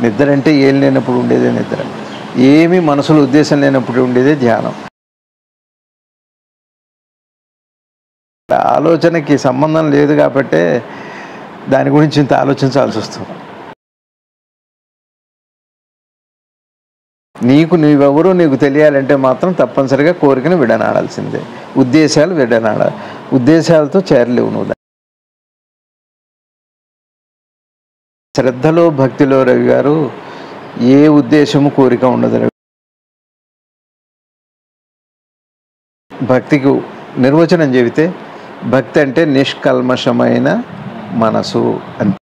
నిద్ర అంటే ఏం లేనప్పుడు ఉండేదే నిద్ర, ఏమీ మనసులో ఉద్దేశం లేనప్పుడు ఉండేదే ధ్యానం. ఆలోచనకి సంబంధం లేదు కాబట్టే దాని గురించి ఇంత ఆలోచించాల్సి వస్తుంది. నీవెవరో నీకు తెలియాలంటే మాత్రం తప్పనిసరిగా కోరికను విడనాడాల్సిందే, ఉద్దేశాలు విడనాడాలి. ఉద్దేశాలతో చేరలేవు నువ్వు. శ్రద్ధలో భక్తిలో రవి గారు ఏ ఉద్దేశము కోరిక ఉండదు. భక్తికి నిర్వచనం చెబితే భక్తి అంటే నిష్కల్మషమైన మనసు అని.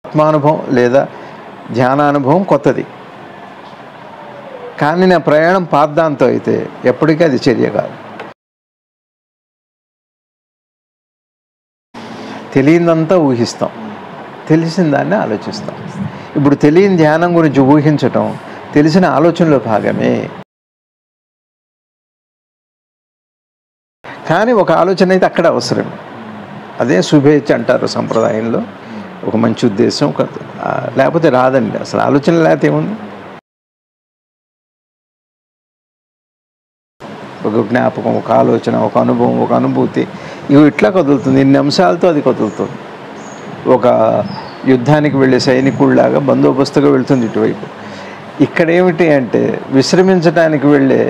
ఆత్మానుభవం లేదా ధ్యానానుభవం కొత్తది, కానీ నా ప్రయాణం పాద్దాంతో అయితే ఎప్పటికీ అది చర్య కాదు. తెలియందంతా ఊహిస్తాం, తెలిసిన దాన్ని ఆలోచిస్తాం. ఇప్పుడు తెలియని ధ్యానం గురించి ఊహించటం తెలిసిన ఆలోచనలో భాగమే, కానీ ఒక ఆలోచన అయితే అక్కడ అవసరం. అదే శుభేచ్ఛ అంటారు సంప్రదాయంలో. ఒక మంచి ఉద్దేశం లేకపోతే రాదండి. అసలు ఆలోచన లేకపోతే ఏముంది? ఒక జ్ఞాపకం, ఒక ఆలోచన, ఒక అనుభవం, ఒక అనుభూతి, ఇవి ఇట్లా కదులుతుంది. ఇన్ని అంశాలతో అది కదులుతుంది. ఒక యుద్ధానికి వెళ్ళే సైనికుడిలాగా బందోబస్తుగా వెళ్తుంది ఇటువైపు. ఇక్కడ ఏమిటి అంటే విశ్రమించడానికి వెళ్ళే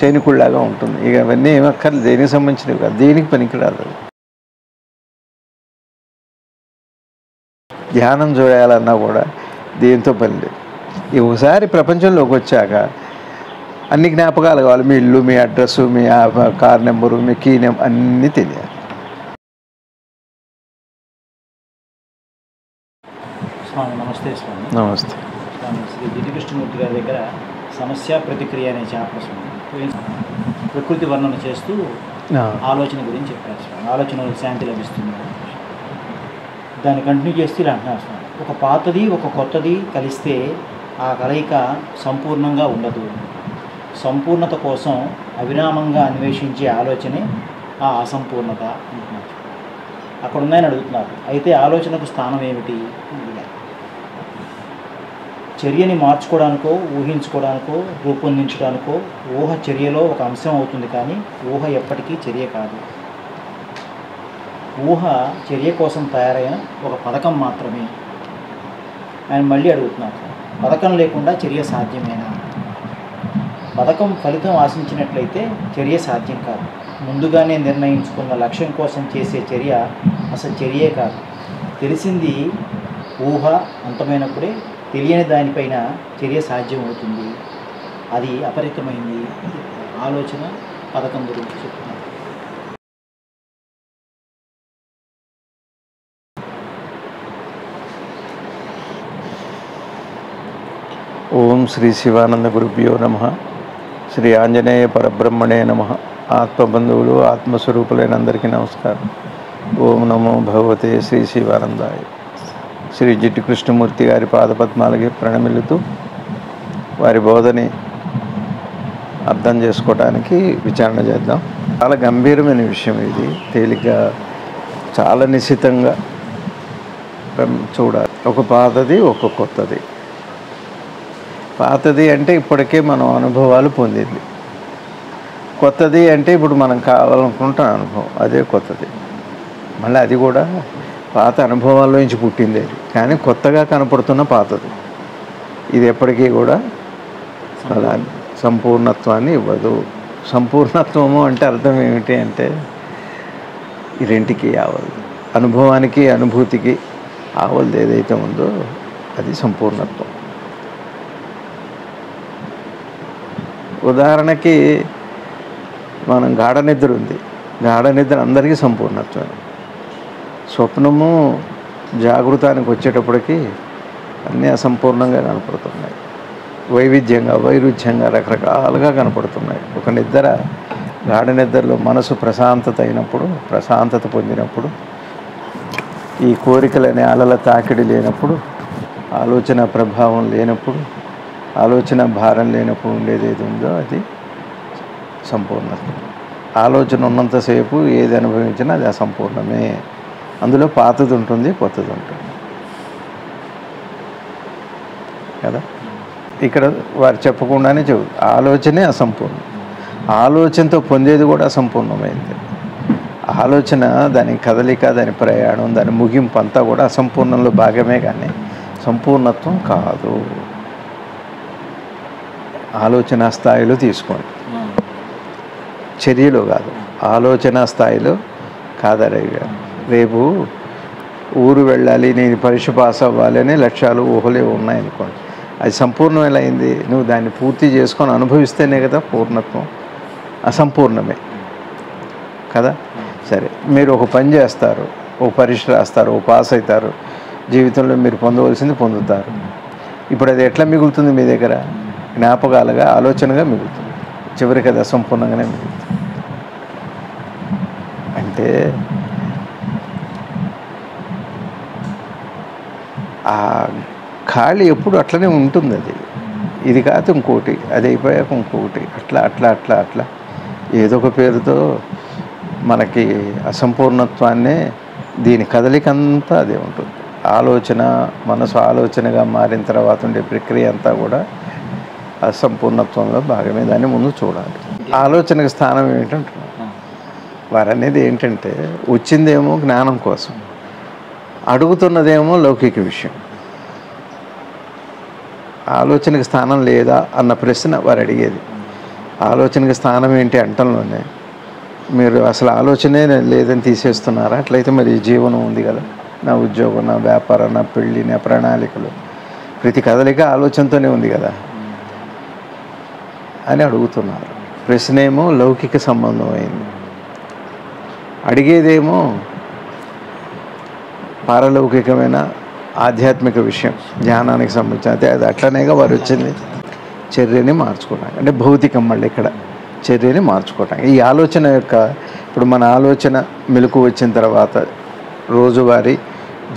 సైనికుడిలాగా ఉంటుంది. ఇక అవన్నీ ఏమక్కర్లేదు, దేనికి సంబంధించినవి కాదు, దేనికి పనికిరాదు. ధ్యానం చేయాలన్నా కూడా దేంతో పని లేదు. ఒకసారి ప్రపంచంలోకి వచ్చాక అన్ని జ్ఞాపకాలు కావాలి. మీ ఇల్లు, మీ అడ్రస్సు, మీ కార్ నెంబరు, మీ కీ నెంబర్ అన్నీ తెలియాలి. స్వామి నమస్తే. స్వామి నమస్తే. స్వామి శ్రీ జిడ్డు కృష్ణమూర్తి గారి దగ్గర సమస్య ప్రతిక్రియ అనే చాప్టర్ స్వామి ప్రకృతి వర్ణన చేస్తూ ఆలోచన గురించి చెప్పారు స్వామి. ఆలోచనలకు శాంతి లభిస్తుంది. దాన్ని కంటిన్యూ చేస్తూ ఇలా అంటున్నారు స్వామి, ఒక పాతది ఒక కొత్తది కలిస్తే ఆ కలయిక సంపూర్ణంగా ఉండదు. సంపూర్ణత కోసం అవిరామంగా అన్వేషించే ఆలోచనే ఆ అసంపూర్ణత అంటున్నారు. అక్కడ ఉన్నాయని అడుగుతున్నారు. అయితే ఆలోచనకు స్థానం ఏమిటి? చర్యని మార్చుకోవడానికో ఊహించుకోవడానికో రూపొందించడానికో ఊహ చర్యలో ఒక అంశం అవుతుంది, కానీ ఊహ ఎప్పటికీ చర్య కాదు. ఊహ చర్య కోసం తయారైన ఒక పథకం మాత్రమే. ఆయన మళ్ళీ అడుగుతున్నారు, పథకం లేకుండా చర్య సాధ్యమేనా? పథకం ఫలితం ఆశించినట్లయితే చర్య సాధ్యం కాదు. ముందుగానే నిర్ణయించుకున్న లక్ష్యం కోసం చేసే చర్య అసలు చర్యే కాదు. తెలిసింది ఊహ అంతమైనప్పుడే తెలియని దానిపైన చర్య సాధ్యం అవుతుంది. అది అపరితమైంది. ఆలోచన పథకం గురించి చెప్తున్నారు. ఓం శ్రీ శివానంద గురుభ్యో నమః. శ్రీ ఆంజనేయ పరబ్రహ్మణే నమః. ఆత్మబంధువులు ఆత్మస్వరూపులైన అందరికీ నమస్కారం. ఓం నమో భగవతే శ్రీ శివానందాయ. శ్రీ జిడ్డు కృష్ణమూర్తి గారి పాదపద్మాలకి ప్రణమిల్లుతూ వారి బోధని అర్థం చేసుకోవడానికి విచారణ చేద్దాం. చాలా గంభీరమైన విషయం ఇది. తేలిగ్గా చాలా నిశితంగా చూడాలి. ఒక పాతది ఒక కొత్తది. పాతది అంటే ఇప్పటికే మనం అనుభవాలు పొందింది. కొత్తది అంటే ఇప్పుడు మనం కావాలనుకుంటున్న అనుభవం, అదే కొత్తది. మళ్ళీ అది కూడా పాత అనుభవాల్లో నుంచి పుట్టింది అది, కానీ కొత్తగా కనపడుతున్న పాతది. ఇది ఎప్పటికీ కూడా అలా సంపూర్ణత్వాన్ని ఇవ్వదు. సంపూర్ణత్వము అంటే అర్థం ఏమిటి అంటే ఈ రెంటికి ఆవలు, అనుభవానికి అనుభూతికి ఆవలది ఏదైతే ఉందో అది సంపూర్ణత్వం. ఉదాహరణకి మనం గాఢ నిద్ర ఉంది. గాఢ నిద్ర అందరికీ సంపూర్ణత్వం. స్వప్నము జాగృతానికి వచ్చేటప్పటికి అన్నీ అసంపూర్ణంగా కనపడుతున్నాయి. వైరుధ్యంగా రకరకాలుగా కనపడుతున్నాయి. ఒక నిద్ర, గాఢ నిద్రలో మనసు ప్రశాంతత అయినప్పుడు, ప్రశాంతత పొందినప్పుడు, ఈ కోరికలనే అలల తాకిడి లేనప్పుడు, ఆలోచన ప్రభావం లేనప్పుడు, ఆలోచన భారం లేనప్పుడు ఉండేది ఏది ఉందో అది సంపూర్ణత్వం. ఆలోచన ఉన్నంతసేపు ఏది అనుభవించినా అది అసంపూర్ణమే. అందులో పాతది ఉంటుంది, కొత్తది ఉంటుంది. కదా. ఇక్కడ వారు చెప్పకుండానే ఆలోచనే అసంపూర్ణం, ఆలోచనతో పొందేది కూడా అసంపూర్ణమైంది. ఆలోచన, దాని కదలిక, దాని ప్రయాణం, దాని ముగింపు అంతా కూడా అసంపూర్ణంలో భాగమే కానీ సంపూర్ణత్వం కాదు. ఆలోచన స్థాయిలో తీసుకోండి, చర్యలో కాదు. ఆలోచన స్థాయిలో కాదరయ్య గారు. రేపు ఊరు వెళ్ళాలి, నేను పరీక్ష పాస్ అవ్వాలి అనే లక్ష్యాలు ఊహలే ఉన్నాయనుకోండి, అది సంపూర్ణం ఎలా అయింది? నువ్వు దాన్ని పూర్తి చేసుకొని అనుభవిస్తేనే కదా పూర్ణత్వం. అసంపూర్ణమే కదా. సరే, మీరు ఒక పని చేస్తారు, ఒక పరీక్ష రాస్తారు, ఒక పాస్ అవుతారు, జీవితంలో మీరు పొందవలసింది పొందుతారు. ఇప్పుడు అది ఎట్లా మిగులుతుంది మీ దగ్గర? జ్ఞాపకాలుగా, ఆలోచనగా మిగులుతుంది. చివరికి అది అసంపూర్ణంగానే మిగులుతుంది. అంటే ఆ ఖాళీ ఎప్పుడు అట్లనే ఉంటుంది. అది ఇది కాదు ఇంకోటి, అది అయిపోయాక ఇంకొకటి, అట్లా అట్లా అట్లా అట్లా ఏదో ఒక పేరుతో మనకి అసంపూర్ణత్వాన్నే, దీని కదలికంతా అదే ఉంటుంది. ఆలోచన, మనసు ఆలోచనగా మారిన తర్వాత ఉండే ప్రక్రియ అంతా కూడా అసంపూర్ణత్వంలో భాగమే. దాన్ని ముందు చూడాలి. ఆలోచనకు స్థానం ఏంటంటున్నాం. వారు అనేది ఏంటంటే, వచ్చిందేమో జ్ఞానం కోసం, అడుగుతున్నదేమో లౌకిక విషయం. ఆలోచనకి స్థానం లేదా అన్న ప్రశ్న వారు అడిగేది. ఆలోచనకి స్థానం ఏంటి అంటంలోనే మీరు అసలు ఆలోచనే లేదని తీసేస్తున్నారా? అట్లయితే మరి జీవనం ఉంది కదా, నా ఉద్యోగం, నా వ్యాపారం, నా పెళ్ళి, నా ప్రణాళికలు, ప్రతి కదలిక ఆలోచనతోనే ఉంది కదా అని అడుగుతున్నారు. ప్రశ్న ఏమో లౌకిక సంబంధం అయింది, అడిగేదేమో పారలౌకికమైన ఆధ్యాత్మిక విషయం, జ్ఞానానికి సంబంధించిన. అయితే అది అట్లనేగా వారు వచ్చింది, చర్యని మార్చుకోవడానికి. అంటే భౌతికం, మళ్ళీ ఇక్కడ చర్యని మార్చుకోవటానికి. ఈ ఆలోచన యొక్క, ఇప్పుడు మన ఆలోచన మెలకు వచ్చిన తర్వాత రోజువారీ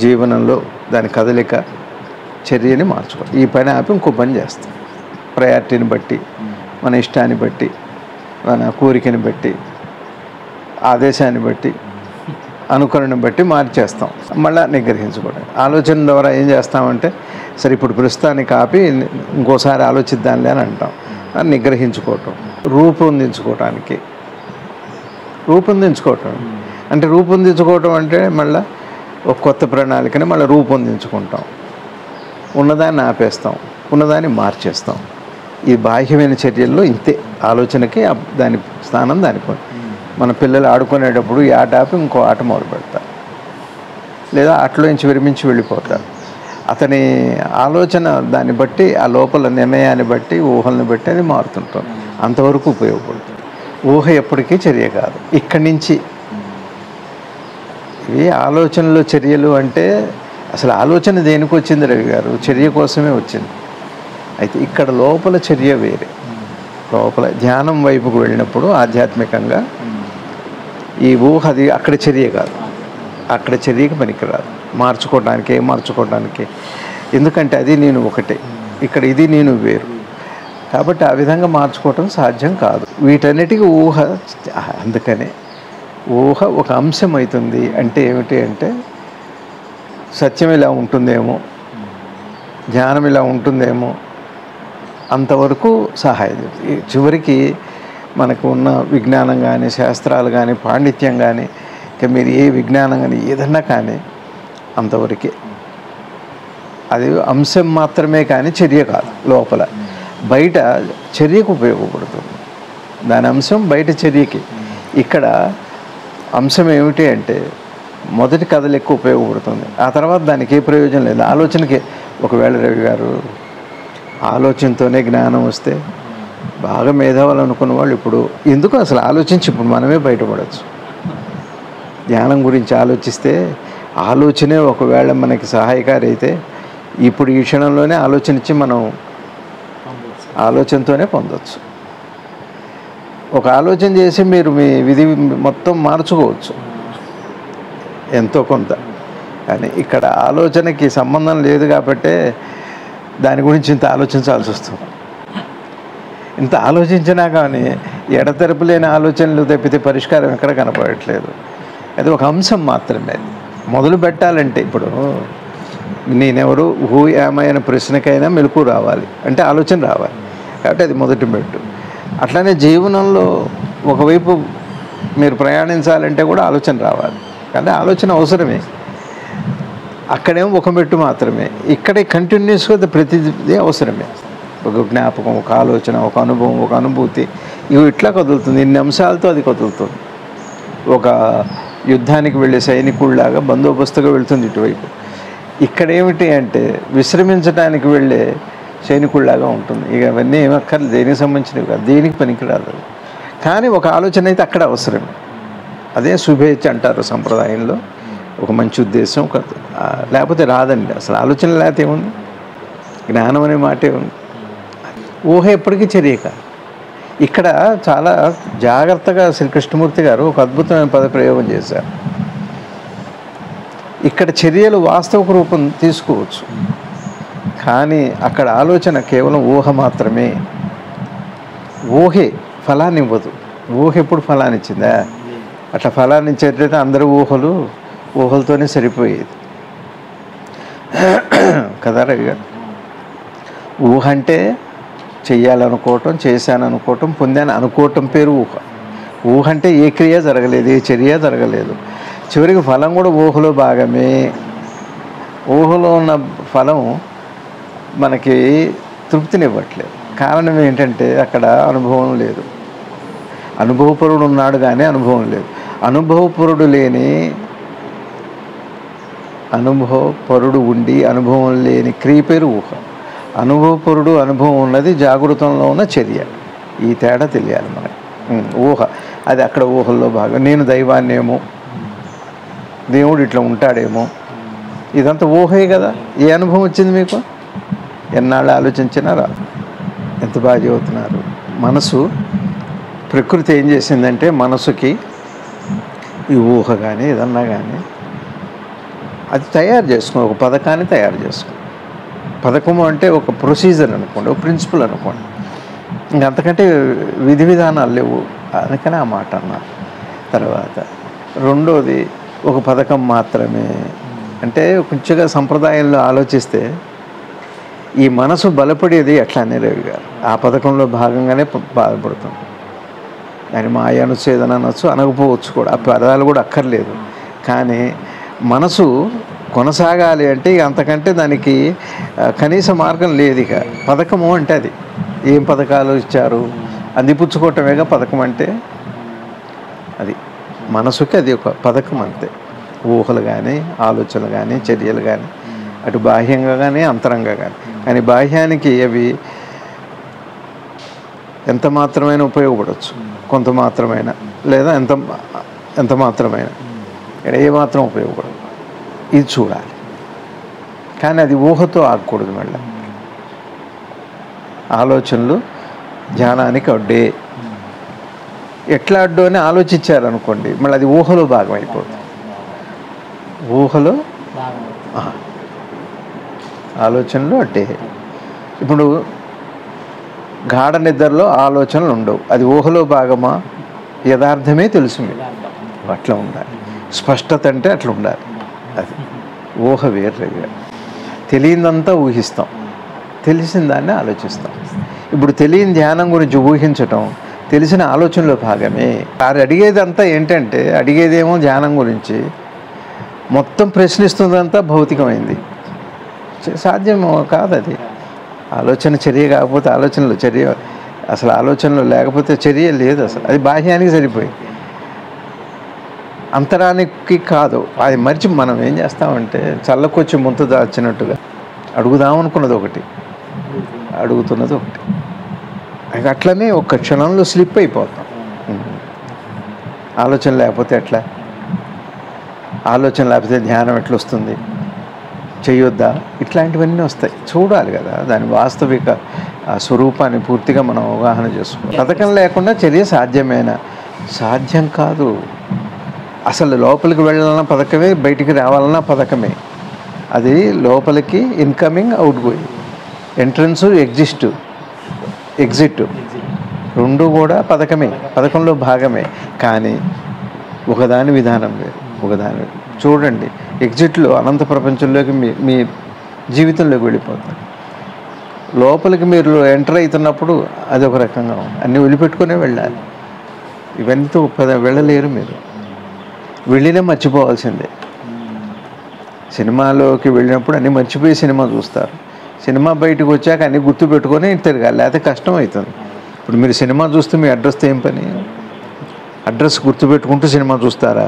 జీవనంలో దాని కదలిక, చర్యని మార్చుకోవడం. ఈ పని ఆపి ఇంకో పని చేస్తాం. ప్రయారిటీని బట్టి, మన ఇష్టాన్ని బట్టి, మన కోరికని బట్టి, ఆదేశాన్ని బట్టి, అనుకరణ బట్టి మార్చేస్తాం. మళ్ళీ నిగ్రహించుకోవడం. ఆలోచన ద్వారా ఏం చేస్తామంటే, సరే ఇప్పుడు ప్రస్తుతానికి ఆపి ఇంకోసారి ఆలోచిద్దాంలే అని అంటాం. అని నిగ్రహించుకోవటం, రూపొందించుకోవటం. అంటే రూపొందించుకోవటం అంటే మళ్ళీ ఒక కొత్త ప్రణాళికని మళ్ళీ రూపొందించుకుంటాం. ఉన్నదాన్ని ఆపేస్తాం, ఉన్నదాన్ని మార్చేస్తాం. ఈ బాహ్యమైన చర్యల్లో ఇంతే. ఆలోచనకి దాని స్థానం దానికి. మన పిల్లలు ఆడుకునేటప్పుడు ఈ ఆట ఆపి ఇంకో ఆట మొదలు పెడతారు, లేదా ఆటలోంచి విరమించి వెళ్ళిపోతారు. అతని ఆలోచన దాన్ని బట్టి, ఆ లోపల నిర్ణయాన్ని బట్టి, ఊహల్ని బట్టి అది మారుతుంటాం. అంతవరకు ఉపయోగపడుతుంది. ఊహ ఎప్పటికీ చర్య కాదు. ఇక్కడి నుంచి ఇవి ఆలోచనలు, చర్యలు అంటే అసలు ఆలోచన దేనికి వచ్చింది రవి గారు? చర్య కోసమే వచ్చింది. అయితే ఇక్కడ లోపల చర్య వేరే. లోపల ధ్యానం వైపుకు వెళ్ళినప్పుడు ఆధ్యాత్మికంగా ఈ ఊహ, అది అక్కడ చర్య కాదు, అక్కడ చర్యకి పనికిరాదు. మార్చుకోవడానికి. ఎందుకంటే అది నేను ఒకటే, ఇక్కడ ఇది నేను వేరు. కాబట్టి ఆ విధంగా మార్చుకోవటం సాధ్యం కాదు. వీటన్నిటికీ ఊహ. అందుకనే ఊహ ఒక అంశం అవుతుంది. అంటే ఏమిటి అంటే, సత్యం ఇలా ఉంటుందేమో, జ్ఞానం ఇలా ఉంటుందేమో, అంతవరకు సహాయం. చివరికి మనకు ఉన్న విజ్ఞానం కానీ, శాస్త్రాలు కానీ, పాండిత్యం కానీ, ఇక మీరు ఏ విజ్ఞానం కానీ ఏదన్నా కానీ అంతవరకే. అది అంశం మాత్రమే కానీ చర్య కాదు. లోపల బయట చర్యకు ఉపయోగపడుతుంది. దాని అంశం బయట చర్యకి. ఇక్కడ అంశం ఏమిటి అంటే, మొదటి కథలకు ఉపయోగపడుతుంది, ఆ తర్వాత దానికి ఏ ప్రయోజనం లేదు. ఆలోచనకి ఒకవేళ రవి గారు ఆలోచనతోనే జ్ఞానం వస్తే, బాగా మేధావులు అనుకున్న వాళ్ళు ఇప్పుడు ఎందుకు అసలు ఆలోచించి ఇప్పుడు మనమే బయటపడవచ్చు. జ్ఞానం గురించి ఆలోచిస్తే, ఆలోచనే ఒకవేళ మనకి సహాయకారి అయితే, ఇప్పుడు ఈ క్షణంలోనే ఆలోచించి మనం ఆలోచనతోనే పొందవచ్చు. ఒక ఆలోచన చేసి మీరు మీ విధి మొత్తం మార్చుకోవచ్చు ఎంతో కొంత. కానీ ఇక్కడ ఆలోచనకి సంబంధం లేదు కాబట్టే దాని గురించి ఇంత ఆలోచించాల్సి వస్తుంది. ఇంత ఆలోచించినా కానీ ఎడతెరపు లేని ఆలోచనలు తప్పితే పరిష్కారం ఎక్కడ కనపడట్లేదు. అది ఒక అంశం మాత్రమే. మొదలు పెట్టాలంటే ఇప్పుడు నేనెవరు, హూ యామ్ అనే ప్రశ్నకైనా మెలకు రావాలి, అంటే ఆలోచన రావాలి. కాబట్టి అది మొదటి మెట్టు. అట్లానే జీవనంలో ఒకవైపు మీరు ప్రయాణించాలంటే కూడా ఆలోచన రావాలి, కానీ ఆలోచన అవసరమే. అక్కడేమో ఒక మెట్టు మాత్రమే, ఇక్కడే కంటిన్యూస్గా ప్రతిదీ అవసరమే. ఒక జ్ఞాపకం, ఒక ఆలోచన, ఒక అనుభవం, ఒక అనుభూతి, ఇవి ఇట్లా కదులుతుంది. ఇన్ని అంశాలతో అది కదులుతుంది. ఒక యుద్ధానికి వెళ్ళే సైనికుల్లాగా బందోబస్తుగా వెళ్తుంది ఇటువైపు. ఇక్కడేమిటి అంటే విశ్రమించడానికి వెళ్ళే సైనికుల్లాగా ఉంటుంది. ఇక అవన్నీ ఏమక్కర్లేదు, దేనికి సంబంధించినవి కాదు, దేనికి పనికిరాదు. కానీ ఒక ఆలోచన అయితే అక్కడ అవసరమే. అదే శుభేచ్ఛ అంటారు సంప్రదాయంలో. ఒక మంచి ఉద్దేశం, ఒక లేకపోతే రాదండి. అసలు ఆలోచన లేకపోతే ఏముంది, జ్ఞానం అనే మాటే ఉంది. ఊహ ఎప్పటికీ చర్య కాదు. ఇక్కడ చాలా జాగ్రత్తగా శ్రీ కృష్ణమూర్తి గారు ఒక అద్భుతమైన పదప్రయోగం చేశారు. ఇక్కడ చర్యలు వాస్తవిక రూపం తీసుకోవచ్చు, కానీ అక్కడ ఆలోచన కేవలం ఊహ మాత్రమే. ఊహే ఫలాన్ని ఇవ్వదు. ఊహ ఎప్పుడు ఫలాన్ని ఇచ్చిందా? అట్లా ఫలాన్ని ఇచ్చేటైతే అందరూ ఊహలతోనే సరిపోయేది కదా రవి గారు. ఊహ అంటే చెయ్యాలనుకోవటం, చేశాననుకోవటం, పొందాను అనుకోవటం పేరు ఊహ. ఊహ అంటే ఏ క్రియ జరగలేదు, ఏ చర్య జరగలేదు. చివరికి ఫలం కూడా ఊహలో భాగమే. ఊహలో ఉన్న ఫలం మనకి తృప్తినివ్వట్లేదు. కారణం ఏంటంటే అక్కడ అనుభవం లేదు. అనుభవపరుడు ఉన్నాడు కానీ అనుభవం లేదు. అనుభవపరుడు ఉండి అనుభవం లేని క్రియ పేరు ఊహ. అనుభవపరుడు అనుభవం ఉన్నది జాగృతంలో ఉన్న చర్య. ఈ తేడా తెలియాలి మనకి. ఊహ అది అక్కడ ఊహల్లో భాగం. నేను దైవాన్నేమో, దేవుడు ఇట్లా ఉంటాడేమో, ఇదంతా ఊహే కదా. ఏ అనుభవం వచ్చింది మీకు? ఎన్నాళ్ళు ఆలోచించినా రాదు. ఎంత బాగా చదువుతున్నారు. మనసు, ప్రకృతి ఏం చేసిందంటే మనసుకి ఈ ఊహ కానీ ఏదన్నా కానీ అది తయారు చేసుకుని ఒక పథకాన్ని తయారు చేసుకుని. పథకము అంటే ఒక ప్రొసీజర్ అనుకోండి, ఒక ప్రిన్సిపల్ అనుకోండి. ఇంకంతకంటే విధి విధానాలు లేవు. అందుకని ఆ మాట అన్నారు. తర్వాత రెండోది ఒక పథకం మాత్రమే. అంటే కొంచెంగా సంప్రదాయంలో ఆలోచిస్తే ఈ మనసు బలపడేది ఎట్లానే రవి గారు ఆ పథకంలో భాగంగానే బాధపడుతుంది. దాని మాయ అనుచ్ఛేదన అనొచ్చు, అనకపోవచ్చు కూడా. ఆ పదాలు కూడా అక్కర్లేదు. కానీ మనసు కొనసాగాలి అంటే ఇక అంతకంటే దానికి కనీస మార్గం లేదు. ఇక పథకము అంటే అది ఏం పథకాలు ఇచ్చారు అందిపుచ్చుకోవటమేగా పథకం అంటే. అది మనసుకి అది ఒక పథకం అంతే. ఊహలు కానీ, ఆలోచనలు కానీ, చర్యలు కానీ, అటు బాహ్యంగా కానీ అంతరంగా కానీ. కానీ బాహ్యానికి అవి ఎంత మాత్రమైనా ఉపయోగపడవచ్చు, కొంత మాత్రమైనా, లేదా ఎంత మాత్రమైనా, ఏ మాత్రం ఉపయోగపడదు. ఇది చూడాలి. కానీ అది ఊహతో ఆగకూడదు. మళ్ళీ ఆలోచనలు ధ్యానానికి అడ్డే. ఎట్లా అడ్డు అని ఆలోచించారనుకోండి, మళ్ళీ అది ఊహలో భాగం అయిపోతుంది. ఊహలో ఆలోచనలు అడ్డే. ఇప్పుడు గాఢ నిద్రలో ఆలోచనలు ఉండవు. అది ఊహలో భాగమా, యథార్థమే తెలుసు మీకు. అట్లా ఉండాలి. స్పష్టత అంటే అట్లా ఉండాలి. అది ఊహ వేర్రగా. తెలియదంతా ఊహిస్తాం, తెలిసిన దాన్ని ఆలోచిస్తాం. ఇప్పుడు తెలియని ధ్యానం గురించి ఊహించటం తెలిసిన ఆలోచనలో భాగమే. అది అడిగేదంతా ఏంటంటే, అడిగేదేమో ధ్యానం గురించి, మొత్తం ప్రశ్నిస్తుందంతా భౌతికమైంది. సాధ్యమో కాదు అది. ఆలోచన చర్య కాకపోతే ఆలోచనలో చర్య, అసలు ఆలోచనలో లేకపోతే చర్య లేదు. అసలు అది బాహ్యానికి సరిపోయి అంతరానికి కాదు. అది మరిచి మనం ఏం చేస్తామంటే చల్లకొచ్చి ముంత దాచినట్టుగా అడుగుదామనుకున్నది ఒకటి, అడుగుతున్నది ఒకటి. అట్లనే ఒక్క క్షణంలో స్లిప్ అయిపోతాం. ఆలోచన లేకపోతే ఎట్లా? ఆలోచన లేకపోతే ధ్యానం ఎట్లా వస్తుంది? చేయొద్దా? ఇట్లాంటివన్నీ వస్తాయి. చూడాలి కదా దాని వాస్తవిక స్వరూపాన్ని పూర్తిగా మనం అవగాహన చేసుకోవాలి. పథకం లేకుండా చర్య సాధ్యమేనా? సాధ్యం కాదు. అసలు లోపలికి వెళ్ళాలన్న పథకమే, బయటికి రావాలన్న పథకమే. అది లోపలికి incoming, out going, entrance, exit రెండు కూడా పథకమే, పథకంలో భాగమే. కానీ ఒకదాని విధానం వేరు. ఒకదాని చూడండి, ఎగ్జిట్లో అనంత ప్రపంచంలోకి మీ జీవితంలోకి వెళ్ళిపోతారు. లోపలికి మీరు ఎంటర్ అవుతున్నప్పుడు అది ఒక రకంగా ఉంది. అన్నీ వదిలిపెట్టుకునే వెళ్ళాలి. ఇవన్నీతో వెళ్ళలేరు మీరు. వెళ్ళినా మర్చిపోవాల్సిందే. సినిమాలోకి వెళ్ళినప్పుడు అన్నీ మర్చిపోయి సినిమా చూస్తారు. సినిమా బయటకు వచ్చాక అన్నీ గుర్తు పెట్టుకొని తిరగాలి, లేకపోతే కష్టం అవుతుంది. ఇప్పుడు మీరు సినిమా చూస్తే మీ అడ్రస్తో ఏం పని? అడ్రస్ గుర్తుపెట్టుకుంటూ సినిమా చూస్తారా?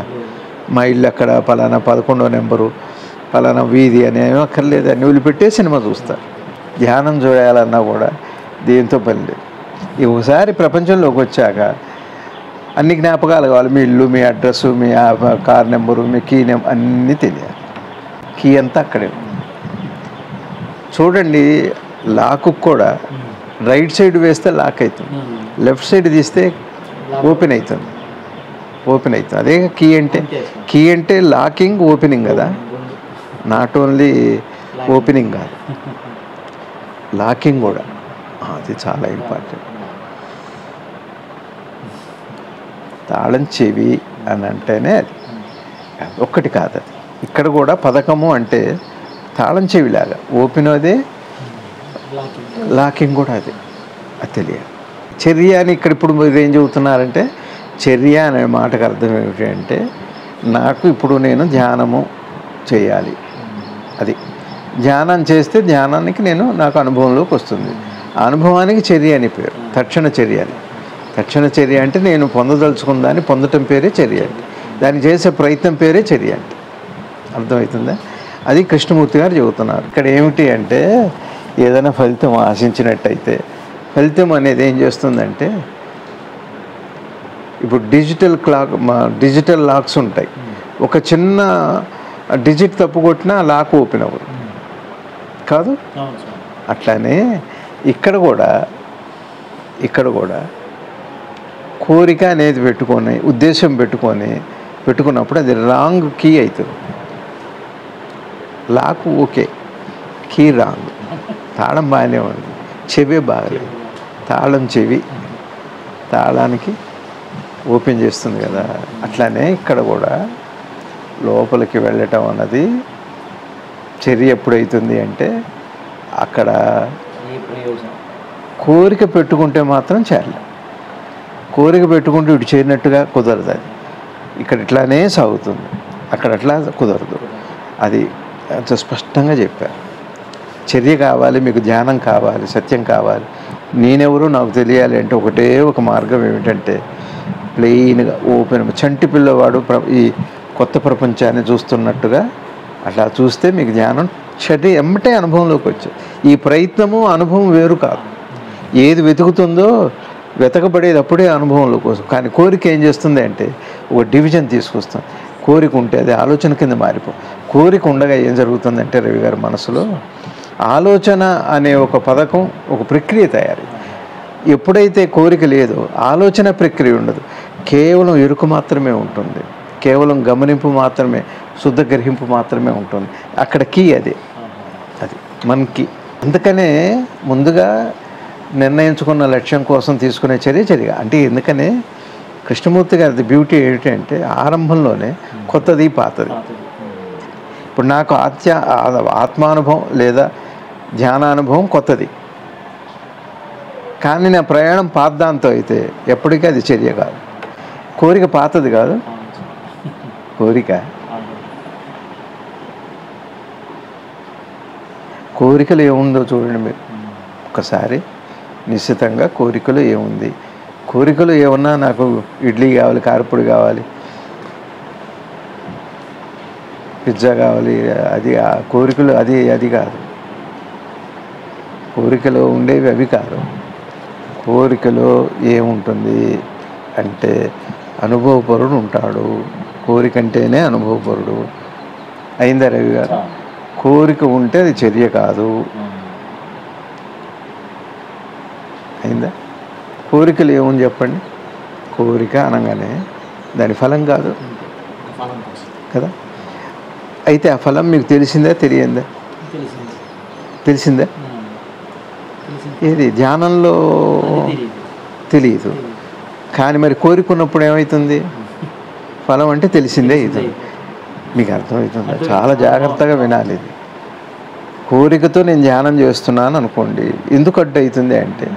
మా ఇల్లు అక్కడ, పలానా 11వ నెంబరు, పలానా వీధి అని ఏమీ అక్కర్లేదు. అన్నీ వదిలిపెట్టే సినిమా చూస్తారు. ధ్యానం చేయాలన్నా కూడా దేంతో పని లేదు. ఒకసారి ప్రపంచంలోకి వచ్చాక అన్ని జ్ఞాపకాలు కావాలి. మీ ఇల్లు, మీ అడ్రస్సు, మీ కార్ నెంబరు, మీ కీ నెంబర్ అన్నీ తెలియాలి. కీ అంతా అక్కడే ఉంది. చూడండి, లాకు కూడా రైట్ సైడ్ వేస్తే లాక్ అవుతుంది, లెఫ్ట్ సైడ్ తీస్తే ఓపెన్ అవుతుంది. అదే కీ అంటే. కీ అంటే లాకింగ్, ఓపెనింగ్ కదా, నాట్ ఓన్లీ ఓపెనింగ్ కాదు, లాకింగ్ కూడా. అది చాలా ఇంపార్టెంట్. తాళం చెవి అని అంటేనే అది ఒక్కటి కాదు. అది ఇక్కడ కూడా పథకము అంటే తాళం చెవిలాగా ఓపెన్ అదే, లాకింగ్ కూడా అదే. అది తెలియాలి. చర్య అని ఇక్కడ ఇప్పుడు మీరు ఏం చెబుతున్నారంటే, చర్య అనే మాటకు అర్థం ఏమిటి అంటే, నాకు ఇప్పుడు నేను ధ్యానము చేయాలి. అది ధ్యానం చేస్తే ధ్యానానికి నాకు అనుభవంలోకి వస్తుంది. ఆ అనుభవానికి చర్య అని పేరు, తక్షణ చర్య అని. తక్షణ చర్య అంటే నేను పొందదలుచుకున్న దాన్ని పొందటం పేరే చర్య అంటే, దాన్ని చేసే ప్రయత్నం పేరే చర్య అంటే. అర్థమవుతుందా? అది కృష్ణమూర్తి గారు చెబుతున్నారు. ఇక్కడ ఏమిటి అంటే, ఏదైనా ఫలితం ఆశించినట్టయితే ఫలితం అనేది ఏం చేస్తుందంటే, ఇప్పుడు డిజిటల్ లాక్స్ ఉంటాయి. ఒక చిన్న డిజిట్ తప్పు కొట్టినా లాక్ ఓపెన్ అవ్వదు కాదు. అట్లానే ఇక్కడ కూడా కోరిక అనేది పెట్టుకొని, ఉద్దేశం పెట్టుకున్నప్పుడు అది రాంగ్ కీ అవుతుంది. Lock okay, key wrong. తాళం బాగానే ఉంది, చెవి బాగలేదు. తాళం చెవి తాళానికి ఓపెన్ చేస్తుంది కదా. అట్లానే ఇక్కడ కూడా లోపలికి వెళ్ళటం అన్నది చర్య ఎప్పుడవుతుంది అంటే, అక్కడ కోరిక పెట్టుకుంటే మాత్రం చేయాలి. కోరిక పెట్టుకుంటే ఇటు చేరినట్టుగా కుదరదు. అది ఇక్కడ ఇట్లానే సాగుతుంది, అక్కడ అట్లా కుదరదు. అది అంత స్పష్టంగా చెప్పారు. చర్య కావాలి, మీకు ధ్యానం కావాలి, సత్యం కావాలి, నేనెవరో నాకు తెలియాలి అంటే ఒకటే ఒక మార్గం ఏమిటంటే, ప్లెయిన్గా ఓపెన్, చంటి పిల్లవాడు ఈ కొత్త ప్రపంచాన్ని చూస్తున్నట్టుగా అట్లా చూస్తే మీకు ధ్యానం ఎమ్మటే అనుభవంలోకి వచ్చేది. ఈ ప్రయత్నము అనుభవం వేరు కాదు. ఏది వెతుకుతుందో వెతకబడేది అప్పుడే అనుభవంలో కోసం. కానీ కోరిక ఏం చేస్తుంది అంటే ఒక డివిజన్ తీసుకొస్తాం. కోరిక ఉంటే అది ఆలోచన కింద కోరిక ఉండగా ఏం జరుగుతుందంటే రవి గారి మనసులో ఆలోచన అనే ఒక పథకం, ఒక ప్రక్రియ తయారు. ఎప్పుడైతే కోరిక లేదో ఆలోచన ప్రక్రియ ఉండదు, కేవలం ఎరుక మాత్రమే ఉంటుంది, కేవలం గమనింపు మాత్రమే, శుద్ధ గ్రహింపు మాత్రమే ఉంటుంది. అక్కడ కీ అది మనకి. అందుకనే ముందుగా నిర్ణయించుకున్న లక్ష్యం కోసం తీసుకునే చర్య అంటే. ఎందుకనే కృష్ణమూర్తి గారి బ్యూటీ ఏమిటంటే, ఆరంభంలోనే కొత్తది పాతది. ఇప్పుడు నాకు ఆత్మానుభవం లేదా ధ్యానానుభవం కొత్తది, కానీ నా ప్రయాణం పాతదాంతో అయితే ఎప్పటికీ అది చర్య కాదు. కోరిక పాతది కాదు, కోరికలు ఏముందో చూడండి మీరు ఒకసారి. నిశ్చితంగా కోరికలు ఏముంది, కోరికలు ఏమన్నా నాకు ఇడ్లీ కావాలి, కారపొడి కావాలి, పిజ్జా కావాలి, అది కోరికలు అది కాదు. కోరికలో ఉండేవి అవి కాదు. కోరికలో ఏముంటుంది అంటే అనుభవపరుడు ఉంటాడు. కోరిక అంటేనే అనుభవపరుడు. అయిందా రవి గారు? కోరిక ఉంటే అది చర్య కాదు. అయిందా? కోరికలు ఏముంది చెప్పండి. కోరిక అనగానే దాని ఫలం కాదు కదా. అయితే ఆ ఫలం మీకు తెలిసిందా తెలిసిందా? ఏది ధ్యానంలో తెలియదు. కానీ మరి కోరికున్నప్పుడు ఏమవుతుంది? ఫలం అంటే తెలిసిందే ఇది. మీకు అర్థమవుతుందా? చాలా జాగ్రత్తగా వినాలి ఇది. కోరికతో నేను ధ్యానం చేస్తున్నాను అనుకోండి, ఎందుకు అడ్డు అవుతుంది అంటే,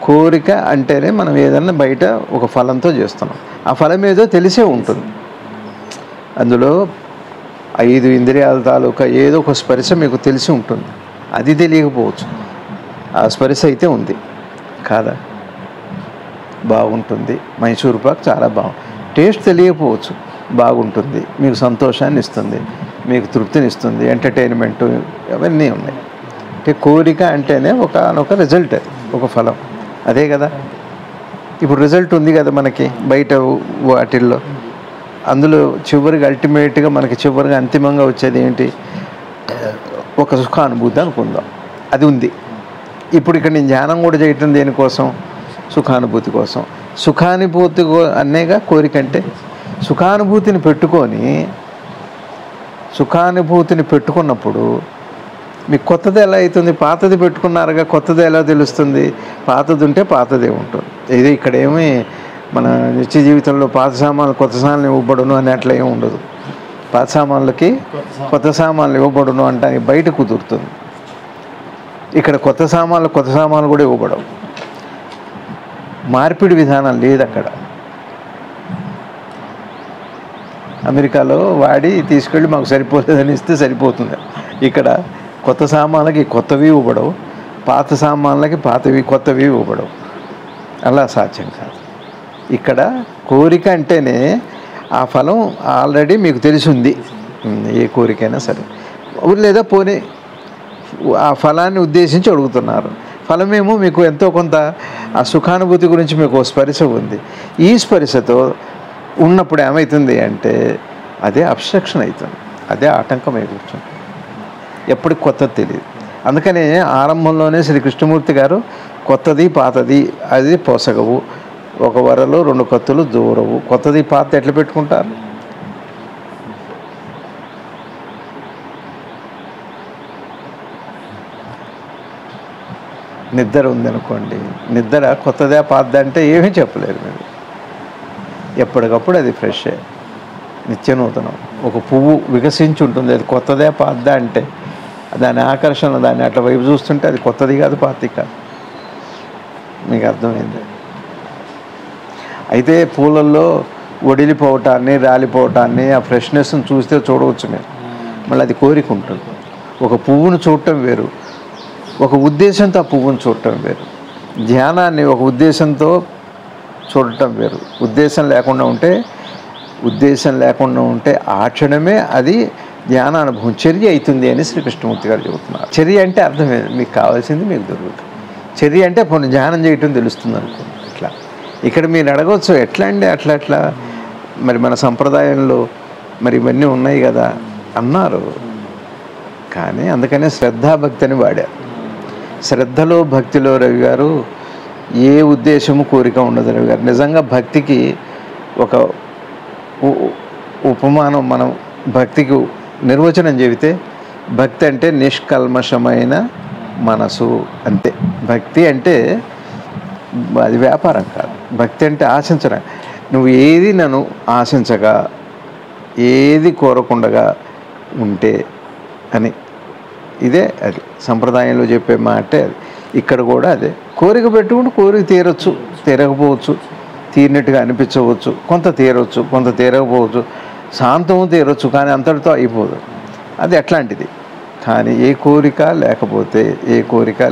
కోరిక అంటేనే మనం ఏదన్నా బయట ఒక ఫలంతో చేస్తున్నాం, ఆ ఫలం ఏదో తెలిసే ఉంటుంది. అందులో 5 ఇంద్రియాల తాలూకా ఏదో ఒక స్పర్శ మీకు తెలిసి ఉంటుంది, అది తెలియకపోవచ్చు, ఆ స్పర్శ అయితే ఉంది కాదా? బాగుంటుంది, మైసూర్ పాక్ చాలా టేస్ట్ తెలియకపోవచ్చు, బాగుంటుంది, మీకు సంతోషాన్ని ఇస్తుంది, మీకు తృప్తిని ఇస్తుంది, ఎంటర్టైన్మెంట్ అవన్నీ ఉన్నాయి. అంటే కోరిక అంటేనే ఒక రిజల్ట్, ఒక ఫలం, అదే కదా. ఇప్పుడు రిజల్ట్ ఉంది కదా మనకి బయట వాటిల్లో, అందులో చివరికి అల్టిమేట్గా మనకి చివరిగా అంతిమంగా వచ్చేది ఏంటి? ఒక సుఖానుభూతి అనుకుందాం, అది ఉంది. ఇప్పుడు ఇక్కడ నేను ధ్యానం కూడా చేయటం దేనికోసం? సుఖానుభూతి కోసం. సుఖానుభూతి అనేగా కోరిక అంటే. సుఖానుభూతిని పెట్టుకున్నప్పుడు మీకు కొత్తది ఎలా అవుతుంది? పాతది పెట్టుకున్నారుగా, కొత్తది ఎలా తెలుస్తుంది? పాతది ఉంటే పాతదే ఉంటుంది. ఇది ఇక్కడేమీ మన నిత్య జీవితంలో పాత సామాన్లు కొత్త సామాన్లు ఇవ్వబడును అని అట్లా ఏమి ఉండదు. పాత సామాన్లకి కొత్త సామాన్లు ఇవ్వబడును అంటే బయట కుదురుతుంది. ఇక్కడ కొత్త సామాన్లు కూడా ఇవ్వబడవు. మార్పిడి విధానం లేదు అక్కడ. అమెరికాలో వాడి తీసుకెళ్ళి మాకు సరిపోలేదని ఇస్తే సరిపోతుంది. ఇక్కడ కొత్త సామాన్లకి కొత్తవి ఇవ్వబడవు, పాత సామాన్లకి పాతవి కొత్తవి ఇవ్వబడవు. అలా సాధ్యం కాదు. ఇక్కడ కోరిక అంటేనే ఆ ఫలం ఆల్రెడీ మీకు తెలిసి ఉంది, ఏ కోరికైనా సరే. లేదా పోనీ ఆ ఫలాన్ని ఉద్దేశించి అడుగుతున్నారు, ఫలమేమో మీకు ఎంతో కొంత ఆ సుఖానుభూతి గురించి మీకు స్పర్శ ఉంది. ఈ స్పర్శతో ఉన్నప్పుడు ఏమవుతుంది అంటే అదే అబ్స్ట్రక్షన్ అవుతుంది, అదే ఆటంకమై కూర్చుంది. ఎప్పటికి కొత్తది తెలియదు. అందుకనే ఆరంభంలోనే శ్రీ కృష్ణమూర్తి గారు కొత్తది పాతది అది పొసగవు, ఒక వరలో 2 కత్తులు దూరవు. కొత్తది పాత ఎట్లా పెట్టుకుంటారు? నిద్ర ఉందనుకోండి, నిద్ర కొత్తదే పాతదే అంటే ఏమీ చెప్పలేరు మీరు. ఎప్పటికప్పుడు అది ఫ్రెషే, నిత్య నూతనం. ఒక పువ్వు వికసించి ఉంటుంది, అది కొత్తదే పాతదే అంటే దాని ఆకర్షణ, దాన్ని అట్లా వైపు చూస్తుంటే అది కొత్తది కాదు, పాతది కాదు. మీకు అర్థమైంది? అయితే పూలల్లో ఒడిలిపోవటాన్ని, రాలిపోవటాన్ని, ఆ ఫ్రెష్నెస్ని చూస్తే చూడవచ్చు మీరు. మళ్ళీ అది కోరిక ఉంటుంది. ఒక పువ్వును చూడటం వేరు, ఒక ఉద్దేశంతో ఆ పువ్వును చూడటం వేరు. ధ్యానాన్ని ఒక ఉద్దేశంతో చూడటం వేరు. ఉద్దేశం లేకుండా ఉంటే ఆ క్షణమే అది ధ్యాన అనుభవం, చర్య అవుతుంది అని శ్రీకృష్ణమూర్తి గారు చెబుతున్నారు. చర్య అంటే అర్థమే, మీకు కావాల్సింది మీకు దొరుకుతుంది. చర్య అంటే కొన్ని ధ్యానం చేయటం తెలుస్తుంది అనుకోండి. అట్లా ఇక్కడ మీరు అడగవచ్చు, ఎట్లా అండి అట్లా మరి మన సంప్రదాయంలో మరి ఇవన్నీ ఉన్నాయి కదా అన్నారు. కానీ అందుకనే శ్రద్ధాభక్తి అని వాడారు. శ్రద్ధలో భక్తిలో రవి గారు ఏ ఉద్దేశము కోరిక ఉండదు రవి గారు. నిజంగా భక్తికి ఒక ఉపమానం, మనం భక్తికి నిర్వచనం చెబితే, భక్తి అంటే నిష్కల్మషమైన మనసు అంతే. భక్తి అంటే అది వ్యాపారం కాదు. భక్తి అంటే ఆశించడం. నువ్వు ఏది నన్ను ఆశించగా, ఏది కోరకుండగా ఉంటే అని, ఇదే అది సంప్రదాయంలో చెప్పే మాటే అది. ఇక్కడ కూడా అదే. కోరిక పెట్టుకుంటే కోరిక తీరొచ్చు, తీరకపోవచ్చు, తీరినట్టుగా అనిపించవచ్చు, కొంత తీరవచ్చు, కొంత తీరకపోవచ్చు, శాంతము తీరొచ్చు, కానీ అంతటితో అయిపోదు. అది అట్లాంటిది. కానీ ఏ కోరిక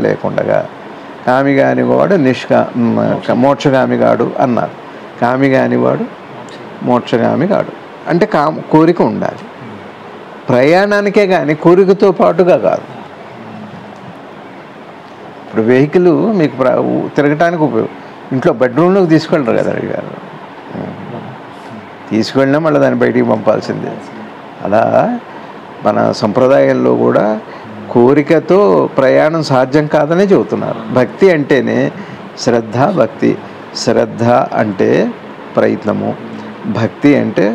లేకుండగా కామి కానివాడు మోక్షగామి కాడు అన్నారు. కామి కానివాడు మోక్షగామి కాడు అంటే కోరిక ఉండాలి ప్రయాణానికే, కానీ కోరికతో పాటుగా కాదు. ఇప్పుడు వెహికల్ మీకు తిరగటానికి ఇంట్లో బెడ్రూమ్లోకి తీసుకెళ్ళరు కదా రవి గారు. తీసుకెళ్ళినా మళ్ళీ దాన్ని బయటికి పంపాల్సిందే. అలా మన సంప్రదాయంలో కూడా కోరికతో ప్రయాణం సాధ్యం కాదనే చెబుతున్నారు. భక్తి అంటేనే భక్తి. శ్రద్ధ అంటే ప్రయత్నము, భక్తి అంటే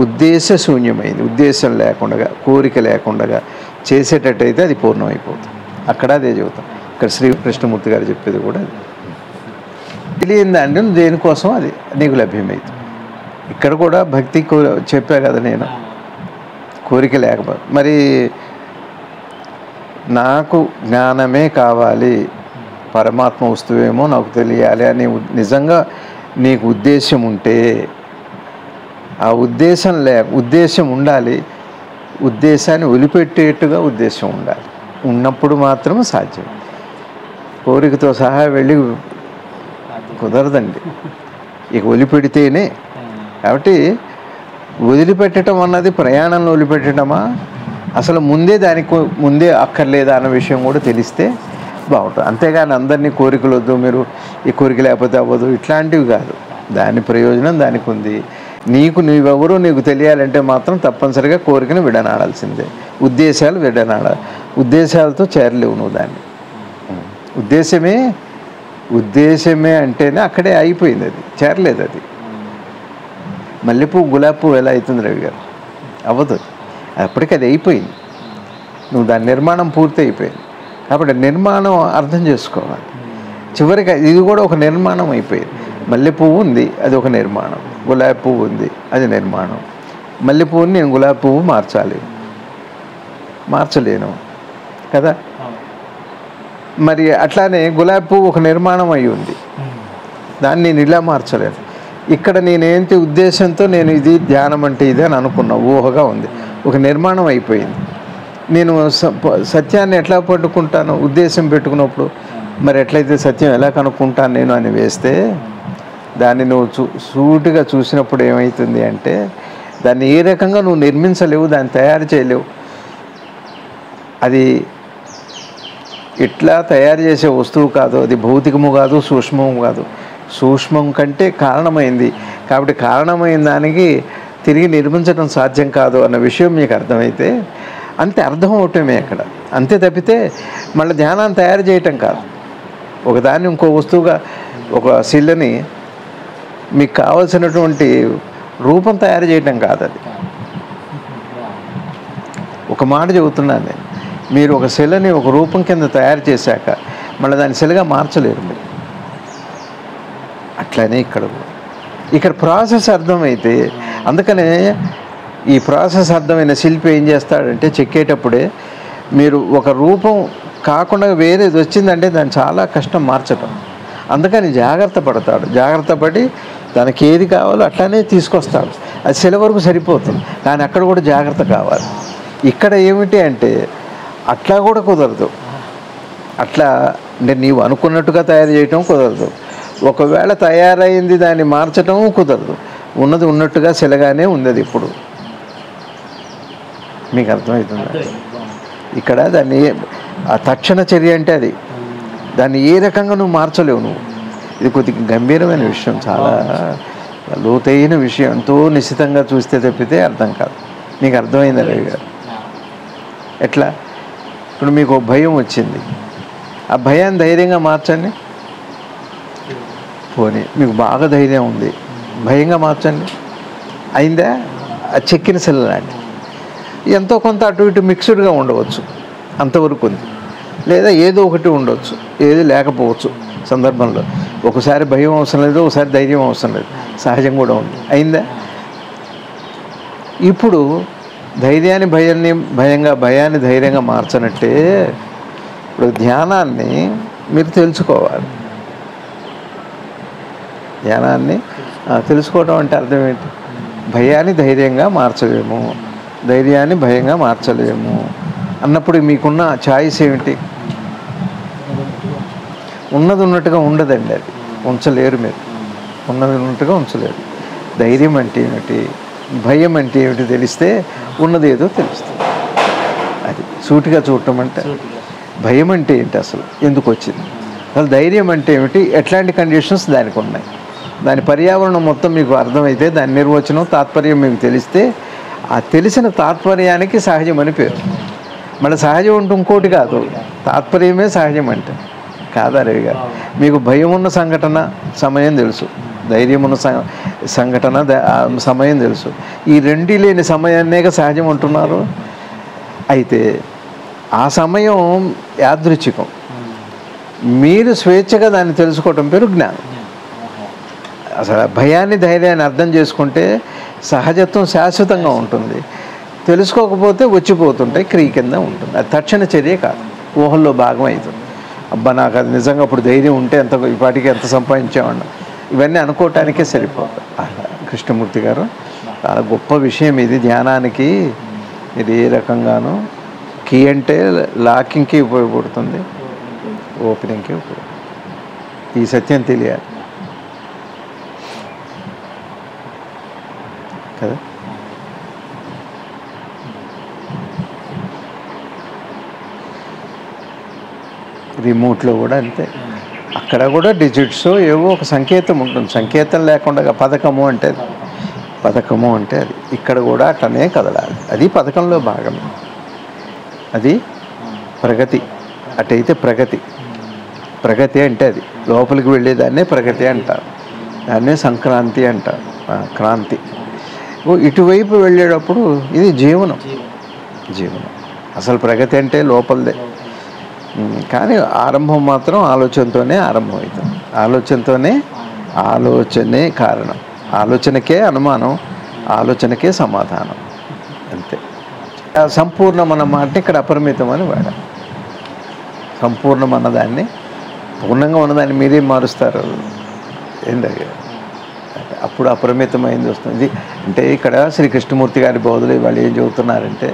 ఉద్దేశశూన్యమైంది, ఉద్దేశం లేకుండా, కోరిక లేకుండా చేసేటట్టయితే అది పూర్ణమైపోతుంది. అక్కడ అదే చెబుతాం. ఇక్కడ శ్రీ కృష్ణమూర్తి గారు చెప్పేది కూడా అది. తెలియని దాన్ని దేనికోసం అది నీకు లభ్యమవుతుంది. ఇక్కడ కూడా భక్తి చెప్పా కదా నేను, కోరిక లేకపోతే మరి నాకు జ్ఞానమే కావాలి, పరమాత్మ వస్తువేమో నాకు తెలియాలి అని నిజంగా నీకు ఉద్దేశం ఉంటే, ఆ ఉద్దేశం ఉండాలి. ఉద్దేశాన్ని వదిలిపెట్టేట్టుగా ఉద్దేశం ఉండాలి. ఉన్నప్పుడు మాత్రం సాధ్యం. కోరికతో సహా వెళ్ళి కుదరదండి. ఇక వదిలిపెడితేనే. కాబట్టి వదిలిపెట్టడం అన్నది ప్రయాణంలో వదిలిపెట్టడమా, అసలు ముందే అక్కర్లేదా అన్న విషయం కూడా తెలిస్తే బాగుంటుంది. అంతేగాని అందరినీ కోరికలు వద్దు, మీరు ఈ కోరిక లేకపోతే అవ్వదు, ఇట్లాంటివి కాదు. దాని ప్రయోజనం దానికి ఉంది. నీవెవరో నీకు తెలియాలంటే మాత్రం తప్పనిసరిగా కోరికను విడనాడాల్సిందే. ఉద్దేశాలు విడనాడాలి. ఉద్దేశాలతో చేరలేవు నువ్వు దాన్ని. ఉద్దేశమే అంటేనే అక్కడే అయిపోయింది, అది చేరలేదు. అది మల్లెపువ్వు గులాబీ పువ్వు ఎలా అవుతుంది రవి గారు? అవ్వదు. అప్పటికి అది అయిపోయింది. నువ్వు దాని నిర్మాణం పూర్తి అయిపోయింది. కాబట్టి నిర్మాణం అర్థం చేసుకోవాలి. చివరికి ఇది కూడా ఒక నిర్మాణం అయిపోయింది. మల్లెపువ్వు ఉంది, అది ఒక నిర్మాణం. గులాబీ పువ్వు ఉంది, అది నిర్మాణం. మల్లెపువ్వుని నేను గులాబీ పువ్వు మార్చలేను కదా. మరి అట్లానే గులాబీ పువ్వు ఒక నిర్మాణం అయి ఉంది, దాన్ని నేను ఇలా మార్చలేను. ఇక్కడ నేనేంటి ఉద్దేశంతో నేను ఇది ధ్యానం అంటే ఇది అని అనుకున్నా, ఊహగా ఉంది, ఒక నిర్మాణం అయిపోయింది. నేను సత్యాన్ని ఎట్లా పట్టుకుంటాను? ఉద్దేశం పెట్టుకున్నప్పుడు. మరి ఎట్లయితే సత్యం ఎలా కనుక్కుంటాను నేను అని వేస్తే, దాన్ని నువ్వు సూటిగా చూసినప్పుడు ఏమవుతుంది అంటే, దాన్ని ఏ రకంగా నువ్వు నిర్మించలేవు, దాన్ని తయారు చేయలేవు. అది ఇట్లా తయారు చేసే వస్తువు కాదు, అది భౌతికము కాదు, సూక్ష్మము కాదు. సూక్ష్మం కంటే కారణమైంది. కాబట్టి కారణమైన దానికి తిరిగి నిర్మించడం సాధ్యం కాదు అన్న విషయం మీకు అర్థమైతే అంతే, అర్థం అవటమే అక్కడ. అంతే తప్పితే మళ్ళీ ధ్యానాన్ని తయారు చేయటం కాదు. ఒకదాన్ని ఇంకో వస్తువుగా, ఒక శిలని మీకు కావలసినటువంటి రూపం తయారు చేయటం కాదు. అది ఒక మాట చెబుతున్నాను నేను, మీరు ఒక శిలని ఒక రూపం కింద తయారు చేశాక మళ్ళీ దాన్ని శిలగా మార్చలేరు మీరు. అట్లనే ఇక్కడ ప్రాసెస్ అర్థమైతే, అందుకనే ఈ ప్రాసెస్ అర్థమైన శిల్పి ఏం చేస్తాడంటే, చెక్కేటప్పుడే మీరు ఒక రూపం కాకుండా వేరేది వచ్చిందంటే దాన్ని చాలా కష్టం మార్చటం. అందుకని జాగ్రత్త పడతాడు. జాగ్రత్త పడి దానికి ఏది కావాలో అట్లానే తీసుకొస్తాడు. అది శిల వరకు సరిపోతుంది, కానీ అక్కడ కూడా జాగ్రత్త కావాలి. ఇక్కడ ఏమిటి అంటే అట్లా కూడా కుదరదు. అట్లా అంటే నీవు అనుకున్నట్టుగా తయారు చేయటం కుదరదు. ఒకవేళ తయారైంది దాన్ని మార్చటం కుదరదు. ఉన్నది ఉన్నట్టుగా శిలగానే ఉంది అది ఇప్పుడు. మీకు అర్థమవుతుందా? ఇక్కడ దాన్ని ఆ తక్షణ చర్య అంటే అది, దాన్ని ఏ రకంగా నువ్వు మార్చలేవు నువ్వు. ఇది కొద్దిగా గంభీరమైన విషయం, చాలా లోతైన విషయం. ఎంతో నిశ్చితంగా చూస్తే తప్పితే అర్థం కాదు. మీకు అర్థమైందా రవి గారు? ఎట్లా? ఇప్పుడు మీకు భయం వచ్చింది, ఆ భయాన్ని ధైర్యంగా మార్చండి. పోనీ మీకు బాగా ధైర్యం ఉంది, భయంగా మార్చండి. అయిందా? ఆ చెక్కిన శిల లాంటి ఎంతో కొంత అటు ఇటు మిక్స్డ్గా ఉండవచ్చు, అంతవరకు ఉంది. లేదా ఏదో ఒకటి ఉండవచ్చు, ఏది లేకపోవచ్చు సందర్భంలో. ఒకసారి భయం అవసరం లేదు, ఒకసారి ధైర్యం అవసరం లేదు, సహజం కూడా ఉంది. అయిందా? ఇప్పుడు ధైర్యాన్ని భయాన్ని ధైర్యంగా మార్చనట్టే ఇప్పుడు ధ్యానాన్ని మీరు తెలుసుకోవాలి. ధ్యానాన్ని తెలుసుకోవడం అంటే అర్థం ఏంటి? భయాన్ని ధైర్యంగా మార్చలేము, ధైర్యాన్ని భయంగా మార్చలేము అన్నప్పుడు మీకున్న ఛాయిస్ ఏమిటి? ఉన్నది ఉన్నట్టుగా ఉండదండి, అది ఉంచలేరు మీరు. ఉన్నది ఉన్నట్టుగా ఉంచలేరు. ధైర్యం అంటే ఏమిటి, భయం అంటే ఏమిటి తెలిస్తే ఉన్నది ఏదో తెలుస్తుంది. అది సూటిగా చూడటం అంటే. భయం అంటే ఏంటి, అసలు ఎందుకు వచ్చింది? అసలు ధైర్యం అంటే ఏమిటి, ఎట్లాంటి కండిషన్స్ దానికి ఉన్నాయి, దాని పర్యావరణం మొత్తం మీకు అర్థమైతే, దాని నిర్వచనం తాత్పర్యం మీకు తెలిస్తే, ఆ తెలిసిన తాత్పర్యానికి సహజం అని పేరు. మళ్ళీ సహజం ఉంటే ఇంకోటి కాదు, తాత్పర్యమే సహజం అంటే. కాదా రవి గారు? మీకు భయం ఉన్న సంఘటన సమయం తెలుసు, ధైర్యం ఉన్న సంఘటన సమయం తెలుసు. ఈ రెండీ లేని సమయాన్నేగా సహజం అంటున్నారు. అయితే ఆ సమయం యాదృచ్ఛికం. మీరు స్వేచ్ఛగా దాన్ని తెలుసుకోవటం పేరు జ్ఞానం. అసలు భయాన్ని ధైర్యాన్ని అర్థం చేసుకుంటే సహజత్వం శాశ్వతంగా ఉంటుంది. తెలుసుకోకపోతే వచ్చిపోతుంటాయి, క్రియ కింద ఉంటుంది. అది తక్షణ చర్య కాదు, ఊహల్లో భాగం అవుతుంది. అబ్బా నాకు అది నిజంగా అప్పుడు ధైర్యం ఉంటే ఎంత ఈ పాటికి ఎంత సంపాదించామన్నా, ఇవన్నీ అనుకోవటానికే సరిపోతుంది. అలా కృష్ణమూర్తి గారు చాలా గొప్ప విషయం ఇది. ధ్యానానికి ఇది ఏ రకంగానూ కీ అంటే లాకింగ్కి ఉపయోగపడుతుంది, ఓపెనింగ్కి ఉపయోగపడుతుంది. ఈ సత్యం తెలియాలి కదా. రిమోట్లో కూడా అంతే, అక్కడ కూడా డిజిట్స్ ఏవో ఒక సంకేతం ఉంటుంది. సంకేతం లేకుండా పథకము అంటే అది ఇక్కడ కూడా అట్లనే కదలాలి. అది పథకంలో భాగమే, అది ప్రగతి. అటైతే ప్రగతి అంటే అది లోపలికి వెళ్ళేదాన్నే ప్రగతి అంటారు, దాన్నే సంక్రాంతి అంటారు, క్రాంతి. ఇటువైపు వెళ్ళేటప్పుడు ఇది జీవనం. అసలు ప్రగతి అంటే లోపలదే, కానీ ఆరంభం మాత్రం ఆలోచనతోనే ఆరంభమవుతుంది. ఆలోచనే కారణం, ఆలోచనకే అనుమానం, ఆలోచనకే సమాధానం, అంతే. సంపూర్ణం అన్న మాట ఇక్కడ అపరిమితం అని వాడాలి. సంపూర్ణం అన్నదాన్ని, పూర్ణంగా ఉన్నదాన్ని మీరేం మారుస్తారు ఏంటంటే అప్పుడు అపరిమితమైంది వస్తుంది. అంటే ఇక్కడ శ్రీ కృష్ణమూర్తి గారి బోధలు వాళ్ళు ఏం చెబుతున్నారంటే,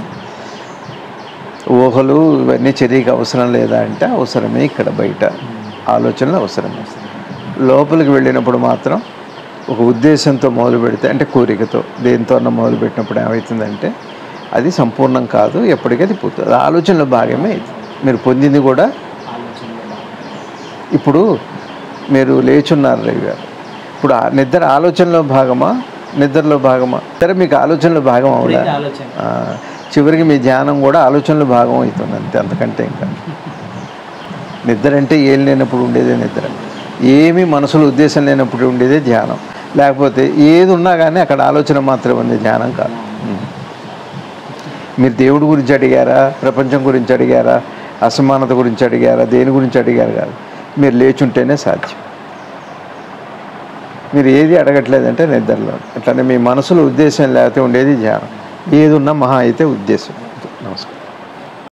ఊహలు ఇవన్నీ చర్యకి అవసరం లేదా అంటే అవసరమే. ఇక్కడ బయట ఆలోచనలు అవసరమే. లోపలికి వెళ్ళినప్పుడు మాత్రం ఒక ఉద్దేశంతో మొదలు పెడితే, అంటే కోరికతో దేంతో అన్న మొదలు పెట్టినప్పుడు ఏమవుతుందంటే అది సంపూర్ణం కాదు, ఎప్పటికీ పోతుంది. అది ఆలోచనలో భాగమే అవుతుంది. మీరు పొందింది కూడా ఇప్పుడు మీరు లేచున్నారు రవి గారు, ఇప్పుడు నిద్ర ఆలోచనలో భాగమా నిద్రలో భాగమా? సరే మీకు ఆలోచనలో భాగం అవునా? చివరికి మీ ధ్యానం కూడా ఆలోచనలో భాగం అవుతుంది, అంతే, అంతకంటే ఇంకా. నిద్ర అంటే ఏం లేనప్పుడు ఉండేదే నిద్ర, ఏమీ మనసులో ఉద్దేశం లేనప్పుడు ఉండేదే ధ్యానం. లేకపోతే ఏది ఉన్నా కానీ అక్కడ ఆలోచన మాత్రమే ఉంది, ధ్యానం కాదు. మీరు దేవుడి గురించి అడిగారా, ప్రపంచం గురించి అడిగారా, అసమానత గురించి అడిగారా, దేని గురించి అడిగారు కాదు, మీరు లేచుంటేనే సాధ్యం. మీరు ఏది అడగట్లేదంటే నిద్రలో. అట్లనే మీ మనసులో ఉద్దేశం లేకపోతే ఉండేది ధ్యానం. ఏది ఉన్నా మహా అయితే ఉద్దేశం.